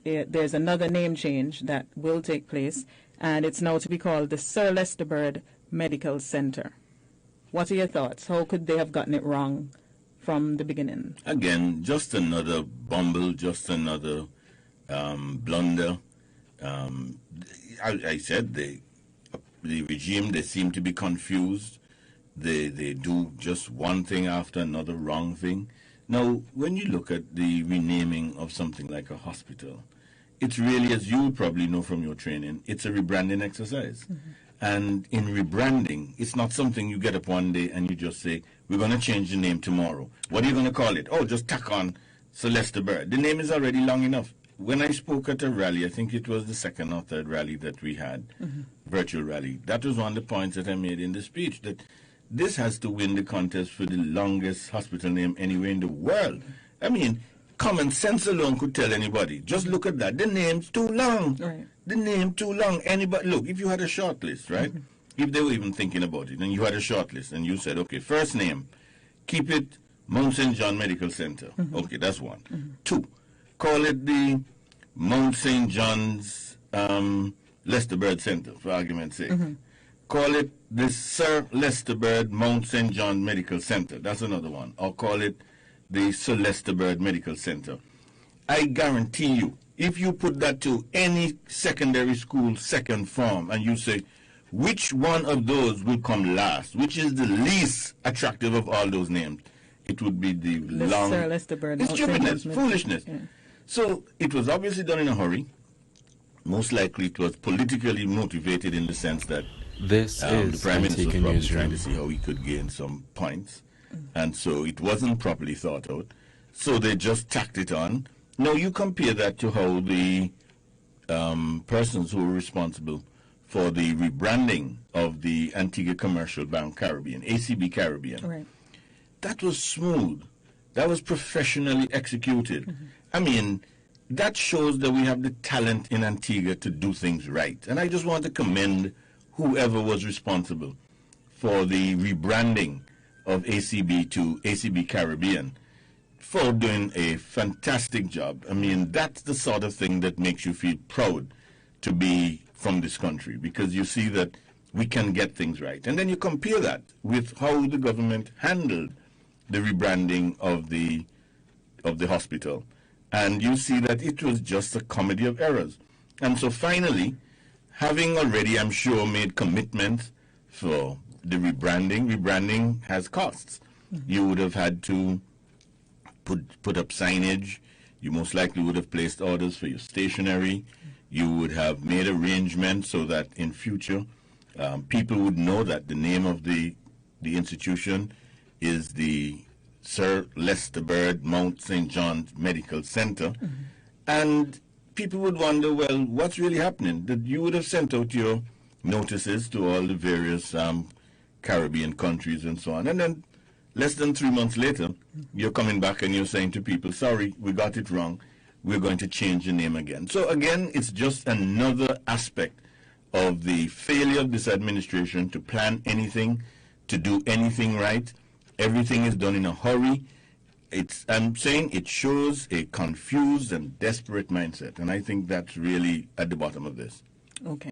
there's another name change that will take place, and it's now to be called the Sir Lester Bird Medical Center. What are your thoughts? How could they have gotten it wrong from the beginning? Again, just another bumble, just another blunder. I said the regime, they seem to be confused. They do just one thing after another wrong thing. Now, when you look at the renaming of something like a hospital, it's really, as you probably know from your training, it's a rebranding exercise. Mm-hmm. And in rebranding, it's not something you get up one day and you just say, we're going to change the name tomorrow. What are you going to call it? Oh, just tack on Sir Lester Bird. The name is already long enough. When I spoke at a rally, I think it was the second or third rally that we had, virtual rally, that was one of the points that I made in the speech, that this has to win the contest for the longest hospital name anywhere in the world. I mean, common sense alone could tell anybody. Just look at that. The name's too long. Right. The name too long. Anybody, look, if you had a short list, right? If they were even thinking about it, and you had a short list, and you said, okay, first name, keep it Mount St. John Medical Center. Okay, that's one. 2, call it the Mount St. John's Lester Bird Center, for argument's sake. Call it the Sir Lester Bird Mount St. John Medical Center. That's another one. Or call it the Sir Lester Bird Medical Center. I guarantee you, if you put that to any secondary school, second form, and you say, which one of those will come last? Which is the least attractive of all those names? It would be the long... Sir Lester Bird. It's stupidness, foolishness. Yeah. So it was obviously done in a hurry. Most likely it was politically motivated in the sense that this is the Prime Minister was probably trying to see how he could gain some points. And so it wasn't properly thought out. So they just tacked it on. Now you compare that to how the persons who were responsible for the rebranding of the Antigua Commercial Bank Caribbean, ACB Caribbean. Right. That was smooth. That was professionally executed. I mean, that shows that we have the talent in Antigua to do things right. And I just want to commend whoever was responsible for the rebranding of ACB to ACB Caribbean for doing a fantastic job. I mean, that's the sort of thing that makes you feel proud to be from this country, because you see that we can get things right. And then you compare that with how the government handled the rebranding of the hospital, and you see that it was just a comedy of errors. And so finally, having already, I'm sure, made commitments for the rebranding has costs. You would have had to put up signage. You most likely would have placed orders for your stationery. You would have made arrangements so that in future people would know that the name of the institution is the Sir Lester Bird Mount St. John's Medical Center. And people would wonder, well, what's really happening? That you would have sent out your notices to all the various Caribbean countries and so on. And then less than 3 months later, you're coming back and you're saying to people, sorry, we got it wrong. We're going to change the name again. So again, it's just another aspect of the failure of this administration to plan anything, to do anything right. Everything is done in a hurry. I'm saying it shows a confused and desperate mindset, and I think that's really at the bottom of this. Okay.